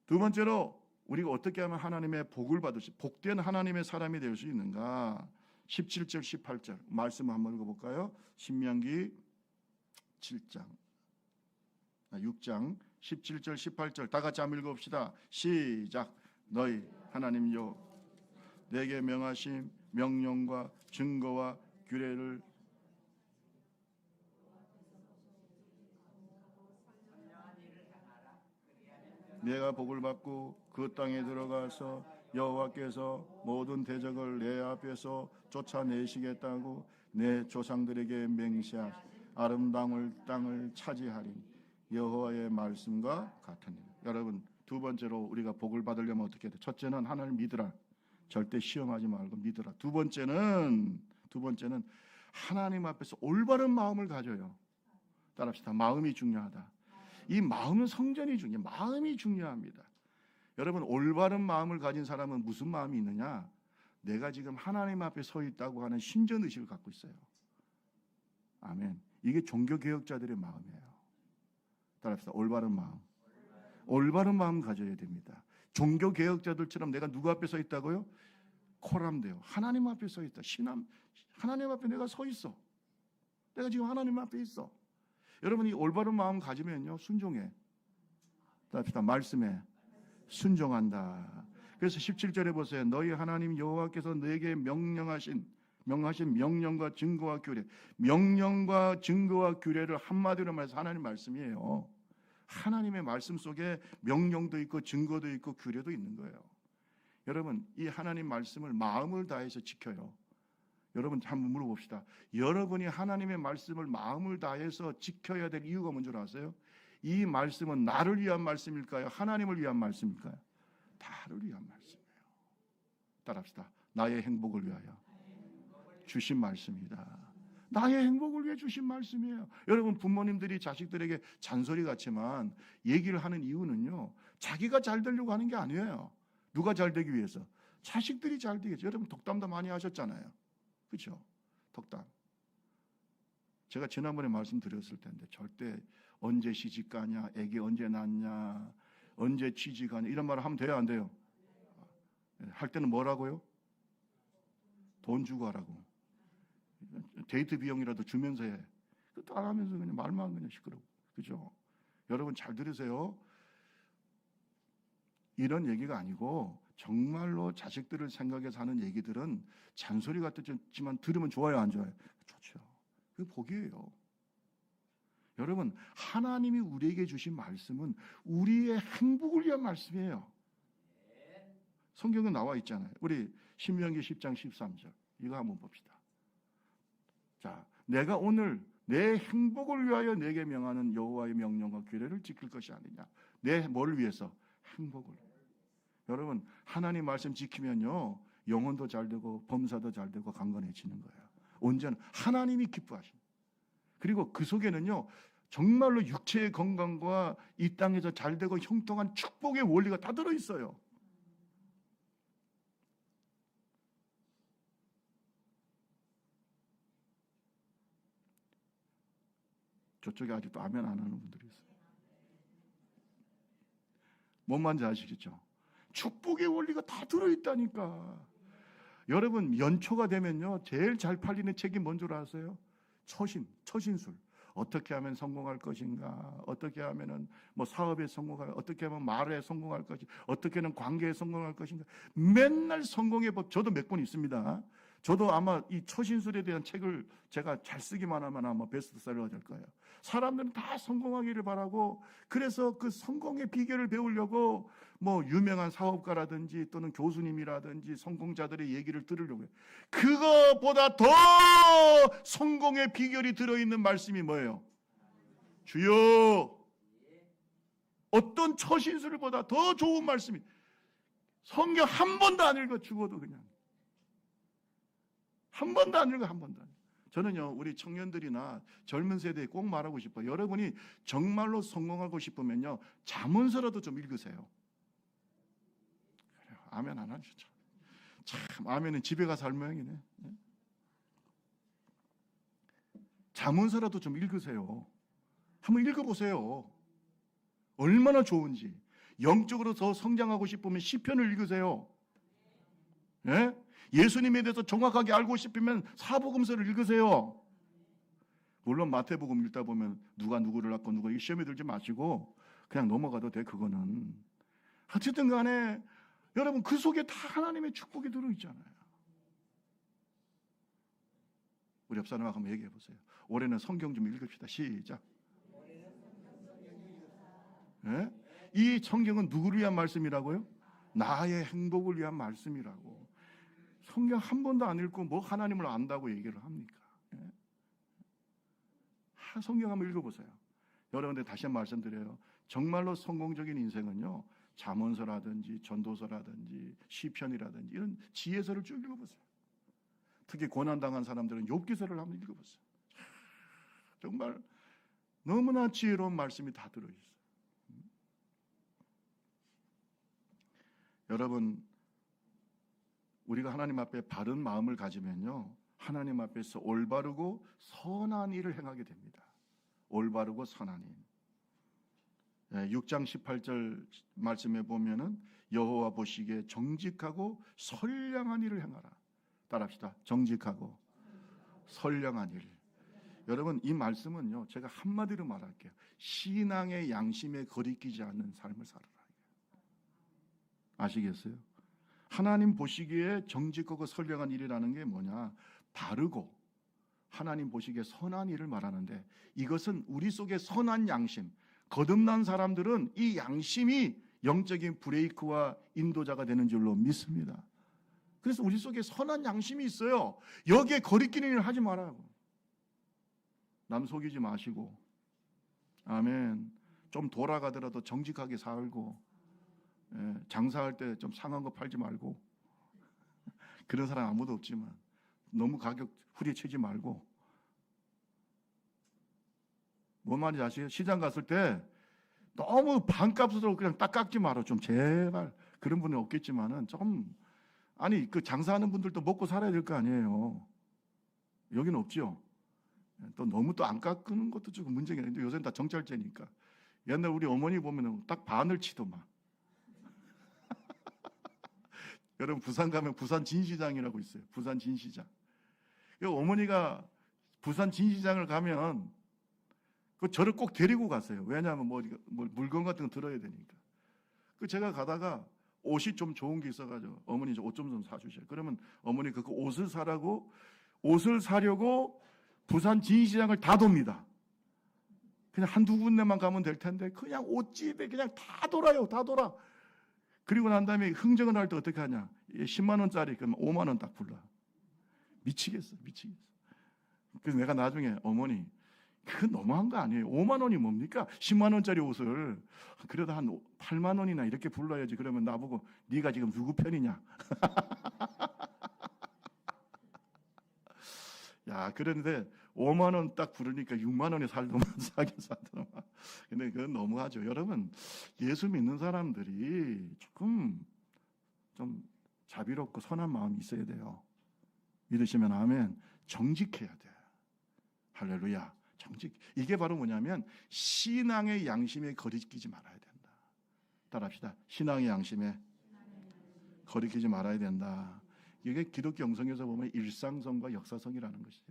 두 번째로 우리가 어떻게 하면 하나님의 복을 받을 수 복된 하나님의 사람이 될 수 있는가? 17절 18절 말씀 한번 읽어볼까요? 신명기 6장 17절 18절 다 같이 한번 읽어봅시다. 시작. 너희 하나님요 내게 명하신 명령과 증거와 규례를 내가 복을 받고 그 땅에 들어가서 여호와께서 모든 대적을 내 앞에서 쫓아내시겠다고 내 조상들에게 맹세하신 아름다운 땅을 차지하리니 여호와의 말씀과 같으니라. 여러분, 두 번째로 우리가 복을 받으려면 어떻게 해야 돼? 첫째는 하나님을 믿으라. 절대 시험하지 말고 믿으라. 두 번째는 하나님 앞에서 올바른 마음을 가져요. 따라합시다. 마음이 중요하다. 이 마음은 성전이 중요해요. 마음이 중요합니다. 여러분, 올바른 마음을 가진 사람은 무슨 마음이 있느냐? 내가 지금 하나님 앞에 서 있다고 하는 신전의식을 갖고 있어요. 아멘. 이게 종교개혁자들의 마음이에요. 따라합시다. 올바른 마음. 올바른 마음 가져야 됩니다. 종교개혁자들처럼 내가 누구 앞에 서 있다고요? 코람데요. 하나님 앞에 서 있다. 하나님 앞에 내가 서 있어. 내가 지금 하나님 앞에 있어. 여러분이 올바른 마음 가지면요, 순종해. 따라합시다. 말씀에 순종한다. 그래서 17절에 보세요. 너희 하나님 여호와께서 너에게 명령하신 명령과 증거와 규례. 명령과 증거와 규례를 한마디로 말해서 하나님 말씀이에요. 하나님의 말씀 속에 명령도 있고 증거도 있고 규례도 있는 거예요. 여러분, 이 하나님 말씀을 마음을 다해서 지켜요. 여러분 한번 물어봅시다. 여러분이 하나님의 말씀을 마음을 다해서 지켜야 될 이유가 뭔지 아세요? 이 말씀은 나를 위한 말씀일까요? 하나님을 위한 말씀일까요? 나를 위한 말씀이에요. 따라합시다. 나의 행복을 위하여 주신 말씀이다. 나의 행복을 위해 주신 말씀이에요. 여러분, 부모님들이 자식들에게 잔소리 같지만 얘기를 하는 이유는요, 자기가 잘 되려고 하는 게 아니에요. 누가 잘 되기 위해서? 자식들이 잘 되겠죠. 여러분 덕담도 많이 하셨잖아요. 그렇죠? 덕담. 제가 지난번에 말씀드렸을 텐데 절대 언제 시집 가냐, 애기 언제 낳냐, 언제 취직하냐 이런 말을 하면 돼요, 안 돼요? 할 때는 뭐라고요? 돈 주고 하라고. 데이트 비용이라도 주면서 해. 그것도 안 하면서 그냥 말만 그냥 시끄럽고. 그죠? 여러분 잘 들으세요. 이런 얘기가 아니고 정말로 자식들을 생각해서 하는 얘기들은 잔소리 같지만 들으면 좋아요, 안 좋아요? 좋죠. 그게 복이에요. 여러분, 하나님이 우리에게 주신 말씀은 우리의 행복을 위한 말씀이에요. 성경에 나와 있잖아요. 우리 신명기 10장 13절 이거 한번 봅시다. 자, 내가 오늘 내 행복을 위하여 내게 명하는 여호와의 명령과 규례를 지킬 것이 아니냐. 내 뭘 위해서? 행복을. 여러분, 하나님 말씀 지키면요, 영혼도 잘 되고 범사도 잘 되고 강건해지는 거예요. 언제나 하나님이 기뻐하신. 그리고 그 속에는요, 정말로 육체의 건강과 이 땅에서 잘 되고 형통한 축복의 원리가 다 들어있어요. 저쪽에 아직도 아멘 안 하는 분들이 있어요. 뭔 말인지 아시겠죠? 축복의 원리가 다 들어있다니까. 여러분, 연초가 되면요, 제일 잘 팔리는 책이 뭔 줄 아세요? 처신술. 어떻게 하면 성공할 것인가? 어떻게 하면은 뭐 사업에 성공할, 어떻게 하면 말에 성공할 것인가? 어떻게 하면 관계에 성공할 것인가? 맨날 성공의 법. 저도 몇 권 있습니다. 저도 아마 이 처신술에 대한 책을 제가 잘 쓰기만 하면 아마 베스트셀러가 될 거예요. 사람들은 다 성공하기를 바라고, 그래서 그 성공의 비결을 배우려고 뭐 유명한 사업가라든지 또는 교수님이라든지 성공자들의 얘기를 들으려고 해요. 그거보다 더 성공의 비결이 들어있는 말씀이 뭐예요? 주여, 어떤 처신술보다 더 좋은 말씀이, 성경 한 번도 안 읽어 죽어도 그냥 한 번도 안 읽어, 한 번도 안 읽어. 저는요, 우리 청년들이나 젊은 세대에 꼭 말하고 싶어요. 여러분이 정말로 성공하고 싶으면요, 잠언서라도 좀 읽으세요. 그래요. 아멘 안 하시죠? 참, 아멘은 집에 가서 할 모양이네. 잠언서라도 좀 읽으세요. 한번 읽어보세요. 얼마나 좋은지. 영적으로 더 성장하고 싶으면 시편을 읽으세요. 예? 예수님에 대해서 정확하게 알고 싶으면 사복음서를 읽으세요. 물론 마태복음 읽다 보면 누가 누구를 낳고 누가 시험에 들지 마시고 그냥 넘어가도 돼. 그거는 어쨌든 간에 여러분 그 속에 다 하나님의 축복이 들어있잖아요. 우리 옆 사람하고 한번 얘기해 보세요. 올해는 성경 좀 읽읍시다. 시작. 네? 이 성경은 누구를 위한 말씀이라고요? 나의 행복을 위한 말씀이라고. 성경 한 번도 안 읽고 뭐 하나님을 안다고 얘기를 합니까? 네? 성경 한번 읽어보세요. 여러분들 다시 한번 말씀드려요. 정말로 성공적인 인생은요, 잠언서라든지 전도서라든지 시편이라든지 이런 지혜서를 쭉 읽어보세요. 특히 고난당한 사람들은 욥기서를 한번 읽어보세요. 정말 너무나 지혜로운 말씀이 다 들어있어요. 여러분, 우리가 하나님 앞에 바른 마음을 가지면요, 하나님 앞에서 올바르고 선한 일을 행하게 됩니다. 올바르고 선한 일. 6장 18절 말씀에 보면은 여호와 보시기에 정직하고 선량한 일을 행하라. 따라합시다. 정직하고 선량한 일. 여러분, 이 말씀은요, 제가 한마디로 말할게요. 신앙의 양심에 거리끼지 않는 삶을 살아라. 아시겠어요? 하나님 보시기에 정직하고 선량한 일이라는 게 뭐냐? 바르고 하나님 보시기에 선한 일을 말하는데, 이것은 우리 속에 선한 양심, 거듭난 사람들은 이 양심이 영적인 브레이크와 인도자가 되는 줄로 믿습니다. 그래서 우리 속에 선한 양심이 있어요. 여기에 거리끼는 일을 하지 말라고. 남 속이지 마시고, 아멘. 좀 돌아가더라도 정직하게 살고, 장사할 때 좀 상한 거 팔지 말고, 그런 사람 아무도 없지만 너무 가격 후려치지 말고. 뭔 말인지 아시죠? 시장 갔을 때 너무 반값으로 그냥 딱 깎지 마라. 좀 제발. 그런 분은 없겠지만은 좀, 아니 그 장사하는 분들도 먹고 살아야 될 거 아니에요. 여기는 없죠. 또 너무 또 안 깎는 것도 조금 문제가 있는데 요새는 다 정찰제니까. 옛날 우리 어머니 보면은 딱 반을 치더만. 여러분 부산 가면 부산 진시장이라고 있어요. 부산 진시장. 어머니가 부산 진시장을 가면 그 저를 꼭 데리고 갔어요. 왜냐하면 뭐 물건 같은 거 들어야 되니까. 그 제가 가다가 옷이 좀 좋은 게 있어가지고 어머니 옷 좀 사주세요. 그러면 어머니 그 옷을 사라고, 옷을 사려고 부산 진시장을 다 돕니다. 그냥 한두 군데만 가면 될 텐데 그냥 옷집에 그냥 다 돌아요. 다 돌아. 그리고 난 다음에 흥정을 할 때 어떻게 하냐? 10만 원짜리 그러면 5만 원 딱 불러. 미치겠어. 미치겠어. 그래서 내가 나중에 어머니, 그건 너무한 거 아니에요. 5만 원이 뭡니까? 10만 원짜리 옷을 그래도 한 8만 원이나 이렇게 불러야지. 그러면 나보고 네가 지금 누구 편이냐? 야, 그런데 5만 원 딱 부르니까 6만 원에 살더만 사긴 사더만. 근데 그건 너무하죠. 여러분, 예수 믿는 사람들이 조금 좀 자비롭고 선한 마음이 있어야 돼요. 믿으시면 아멘. 정직해야 돼. 할렐루야. 정직. 이게 바로 뭐냐면 신앙의 양심에 거리끼지 말아야 된다. 따라합시다. 신앙의 양심에 거리끼지 말아야 된다. 이게 기독교 영성에서 보면 일상성과 역사성이라는 것이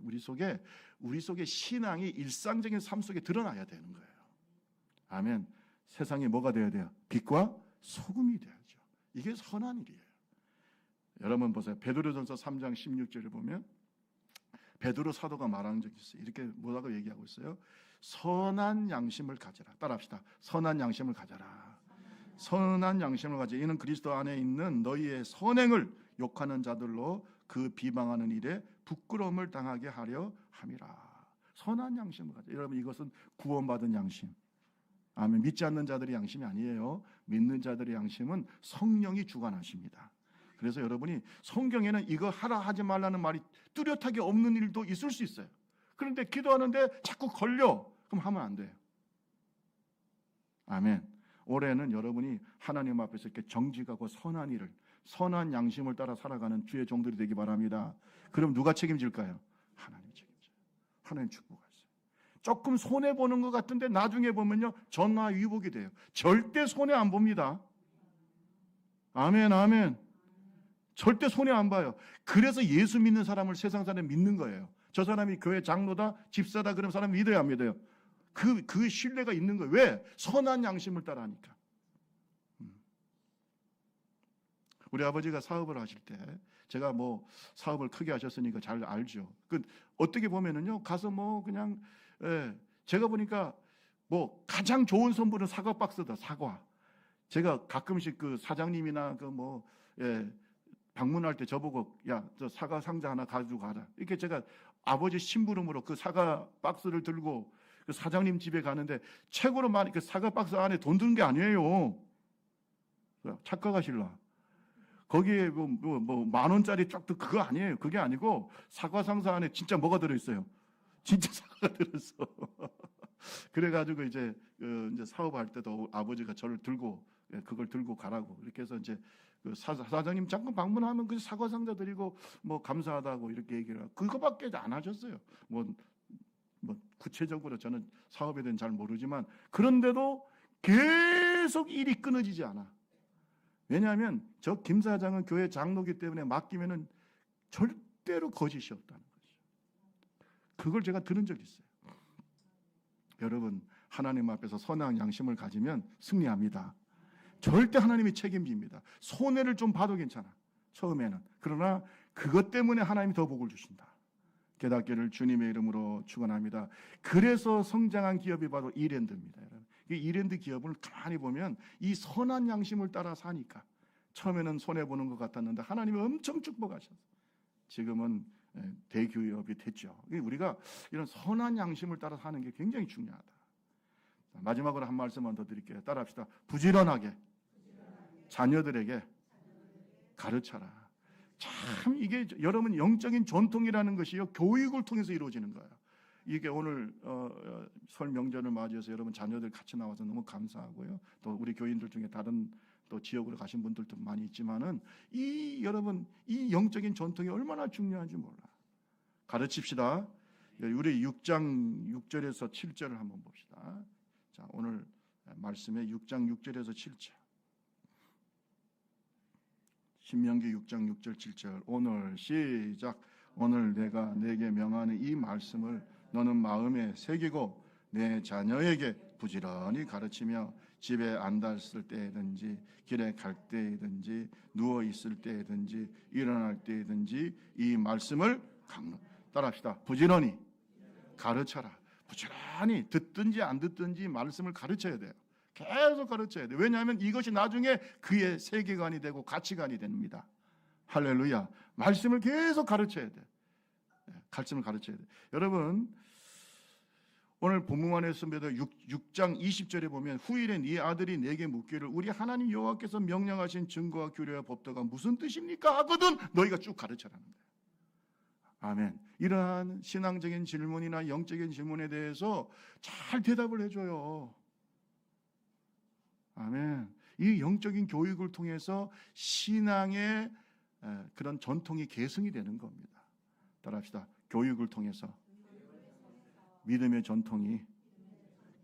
우리 속에 신앙이 일상적인 삶 속에 드러나야 되는 거예요. 아멘. 세상에 뭐가 되어야 돼요? 빛과 소금이 되어야죠. 이게 선한 일이에요. 여러분 보세요. 베드로전서 3장 16절을 보면 베드로 사도가 말한 적이 있어요. 이렇게 뭐라고 얘기하고 있어요? 선한 양심을 가져라. 따라합시다. 선한 양심을 가져라. 선한 양심을 가져. 이는 그리스도 안에 있는 너희의 선행을 욕하는 자들로 그 비방하는 일에 부끄러움을 당하게 하려 함이라. 선한 양심을 가져. 여러분, 이것은 구원받은 양심. 아멘. 믿지 않는 자들의 양심이 아니에요. 믿는 자들의 양심은 성령이 주관하십니다. 그래서 여러분이 성경에는 이거 하라 하지 말라는 말이 뚜렷하게 없는 일도 있을 수 있어요. 그런데 기도하는데 자꾸 걸려. 그럼 하면 안 돼요. 아멘. 올해는 여러분이 하나님 앞에서 이렇게 정직하고 선한 일을, 선한 양심을 따라 살아가는 주의 종들이 되기 바랍니다. 그럼 누가 책임질까요? 하나님이 책임져요. 하나님 축복하세요. 조금 손해보는 것 같은데 나중에 보면요 전화위복이 돼요. 절대 손해 안 봅니다. 아멘, 아멘. 절대 손해 안 봐요. 그래서 예수 믿는 사람을 세상 사람이 믿는 거예요. 저 사람이 교회 장로다, 집사다, 그런 사람 믿어야 안 믿어요? 그 신뢰가 있는 거예요. 왜? 선한 양심을 따라하니까. 우리 아버지가 사업을 하실 때, 제가 뭐 사업을 크게 하셨으니까 잘 알죠. 어떻게 보면은요, 가서 뭐 그냥, 제가 보니까 뭐 가장 좋은 선물은 사과 박스다, 사과. 제가 가끔씩 그 사장님이나 방문할 때 저보고, 야, 저 사과 상자 하나 가지고 가라. 이렇게 제가 아버지 심부름으로 그 사과 박스를 들고 그 사장님 집에 가는데, 최고로 많이 그 사과 박스 안에 돈 드는 게 아니에요. 착각하실라. 거기에 뭐 10,000원짜리 쫙도 그거 아니에요. 그게 아니고 사과 상자 안에 진짜 뭐가 들어있어요. 진짜 사과가 들었어. 그래가지고 이제 사업할 때도 아버지가 저를 들고, 그걸 들고 가라고 이렇게 해서 이제 그 사장님 잠깐 방문하면 그 사과 상자 드리고 뭐 감사하다고 이렇게 얘기를 하고, 그거밖에 안 하셨어요. 뭐 구체적으로 저는 사업에 대해서는 잘 모르지만, 그런데도 계속 일이 끊어지지 않아. 왜냐하면 저 김 사장은 교회 장로기 때문에 맡기면은 절대로 거짓이 없다는 거죠. 그걸 제가 들은 적이 있어요. 여러분, 하나님 앞에서 선한 양심을 가지면 승리합니다. 절대 하나님이 책임집니다. 손해를 좀 봐도 괜찮아, 처음에는. 그러나 그것 때문에 하나님이 더 복을 주신다. 깨닫기를 주님의 이름으로 축원합니다. 그래서 성장한 기업이 바로 이랜드입니다. 이 이랜드 기업을 가만히 보면 이 선한 양심을 따라 사니까, 처음에는 손해보는 것 같았는데 하나님이 엄청 축복하셨어요. 지금은 대기업이 됐죠. 우리가 이런 선한 양심을 따라 사는 게 굉장히 중요하다. 마지막으로 한 말씀만 더 드릴게요. 따라합시다. 부지런하게 자녀들에게 가르쳐라. 참 이게 여러분, 영적인 전통이라는 것이요, 교육을 통해서 이루어지는 거예요. 이게 오늘 설 명절을 맞이해서 여러분 자녀들 같이 나와서 너무 감사하고요. 또 우리 교인들 중에 다른 또 지역으로 가신 분들도 많이 있지만은, 여러분 이 영적인 전통이 얼마나 중요한지 몰라. 가르칩시다. 우리 6장 6절에서 7절을 한번 봅시다. 자, 오늘 말씀에 6장 6절에서 7절. 신명기 6장 6절 7절. 오늘 시작. 오늘 내가 내게 명하는 이 말씀을 너는 마음에 새기고 내 자녀에게 부지런히 가르치며 집에 앉았을 때든지 길에 갈 때든지 누워 있을 때든지 일어날 때든지 이 말씀을 따라합시다. 부지런히 가르쳐라. 부지런히 듣든지 안 듣든지 말씀을 가르쳐야 돼요. 계속 가르쳐야 돼요. 왜냐하면 이것이 나중에 그의 세계관이 되고 가치관이 됩니다. 할렐루야. 말씀을 계속 가르쳐야 돼요. 말씀을 가르쳐야 돼요. 여러분, 오늘 본문에서도 6장 20절에 보면, 후일에 네 아들이 내게 묻기를 우리 하나님 여호와께서 명령하신 증거와 규례와 법도가 무슨 뜻입니까? 하거든 너희가 쭉 가르쳐라는 거예요. 아멘. 이러한 신앙적인 질문이나 영적인 질문에 대해서 잘 대답을 해줘요. 아멘. 이 영적인 교육을 통해서 신앙의 그런 전통이 계승이 되는 겁니다. 따라합시다. 교육을 통해서 믿음의 전통이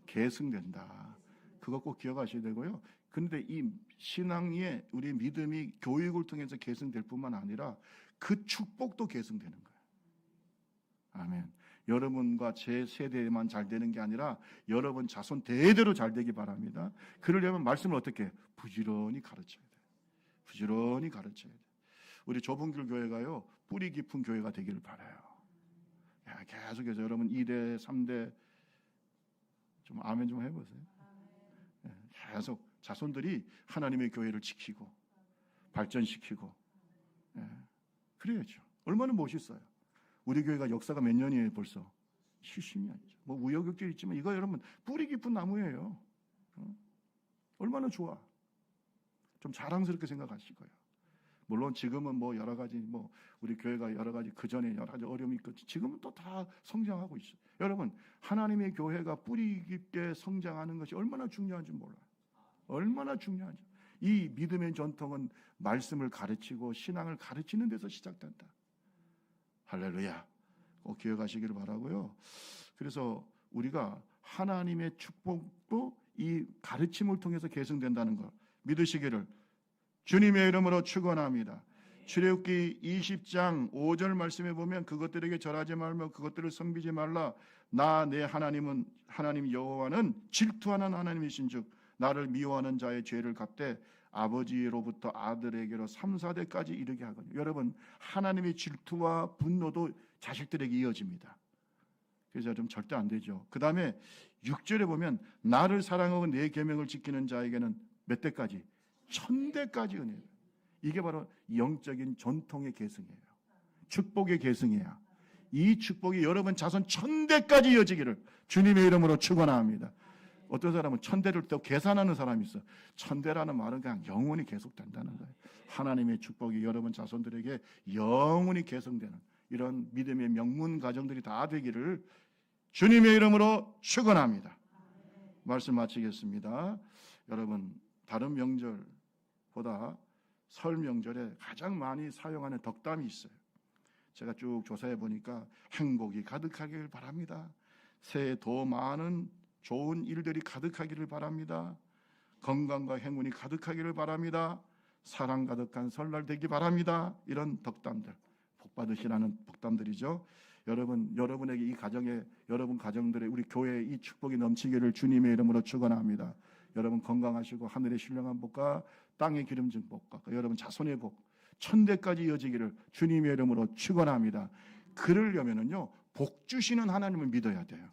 계승된다. 그거 꼭 기억하셔야 되고요. 그런데 이 신앙의 우리 믿음이 교육을 통해서 계승될 뿐만 아니라 그 축복도 계승되는 거예요. 아멘. 여러분과 제 세대에만 잘 되는 게 아니라 여러분 자손 대대로 잘 되기 바랍니다. 그러려면 말씀을 어떻게 부지런히 가르쳐야 돼요. 부지런히 가르쳐야 돼요. 우리 좁은길 교회가요, 뿌리 깊은 교회가 되기를 바라요. 계속해서 여러분 2대 3대 좀 아멘 좀 해보세요. 계속 자손들이 하나님의 교회를 지키고 발전시키고, 그래야죠. 얼마나 멋있어요. 우리 교회가 역사가 몇 년이에요? 벌써 70년이죠. 뭐 우여곡절이 있지만 이거 여러분 뿌리 깊은 나무예요. 얼마나 좋아. 좀 자랑스럽게 생각하실 거예요. 물론 지금은 뭐 여러 가지 뭐 우리 교회가 여러 가지 그 전에 여러 가지 어려움이 있고 지금은 또 다 성장하고 있어요. 여러분, 하나님의 교회가 뿌리 깊게 성장하는 것이 얼마나 중요한지 몰라요. 얼마나 중요한지. 이 믿음의 전통은 말씀을 가르치고 신앙을 가르치는 데서 시작된다. 할렐루야. 꼭 기억하시기를 바라고요. 그래서 우리가 하나님의 축복도 이 가르침을 통해서 계승된다는 걸 믿으시기를 주님의 이름으로 축원합니다. 출애굽기 20장 5절 말씀에 보면 그것들에게 절하지 말며 그것들을 섬기지 말라. 나 내 하나님 여호와는 질투하는 하나님이신즉 나를 미워하는 자의 죄를 갚되 아버지로부터 아들에게로 3, 4대까지 이르게 하거든요. 여러분, 하나님의 질투와 분노도 자식들에게 이어집니다. 그래서 여러분 절대 안 되죠. 그 다음에 6절에 보면 나를 사랑하고 내 계명을 지키는 자에게는 몇 대까지? 1000대까지 은혜예요. 이게 바로 영적인 전통의 계승이에요. 축복의 계승이에요. 이 축복이 여러분 자손 1000대까지 이어지기를 주님의 이름으로 축원합니다. 어떤 사람은 1000대를 또 계산하는 사람이 있어. 1000대라는 말은 그냥 영원히 계속된다는 거예요. 하나님의 축복이 여러분 자손들에게 영원히 계승되는 이런 믿음의 명문 가정들이 다 되기를 주님의 이름으로 축원합니다. 말씀 마치겠습니다. 여러분, 다른 명절보다 설 명절에 가장 많이 사용하는 덕담이 있어요. 제가 쭉 조사해 보니까 행복이 가득하길 바랍니다. 새해 더 많은 좋은 일들이 가득하기를 바랍니다. 건강과 행운이 가득하기를 바랍니다. 사랑 가득한 설날 되기 바랍니다. 이런 덕담들, 복 받으시라는 덕담들이죠. 여러분에게 이 가정에, 여러분 가정들의, 우리 교회에 이 축복이 넘치기를 주님의 이름으로 축원합니다. 여러분 건강하시고 하늘의 신령한 복과 땅의 기름진 복과 여러분 자손의 복 1000대까지 이어지기를 주님의 이름으로 축원합니다. 그러려면은요, 복 주시는 하나님을 믿어야 돼요.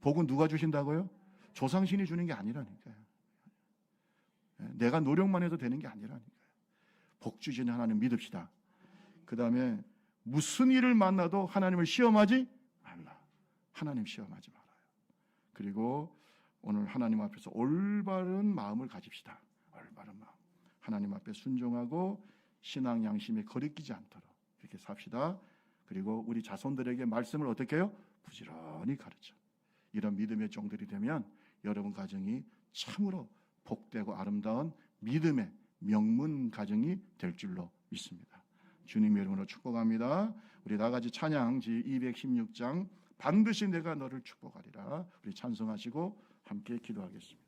복은 누가 주신다고요? 조상신이 주는 게 아니라니까요. 내가 노력만 해도 되는 게 아니라니까요. 복 주시는 하나님 믿읍시다. 그 다음에 무슨 일을 만나도 하나님을 시험하지 말라. 하나님 시험하지 말아요. 그리고 오늘 하나님 앞에서 올바른 마음을 가집시다. 올바른 마음. 하나님 앞에 순종하고 신앙 양심에 거리끼지 않도록 이렇게 삽시다. 그리고 우리 자손들에게 말씀을 어떻게 해요? 부지런히 가르쳐. 이런 믿음의 종들이 되면 여러분 가정이 참으로 복되고 아름다운 믿음의 명문 가정이 될 줄로 믿습니다. 주님의 이름으로 축복합니다. 우리 나같이 찬양 지 216장 반드시 내가 너를 축복하리라. 우리 찬송하시고 함께 기도하겠습니다.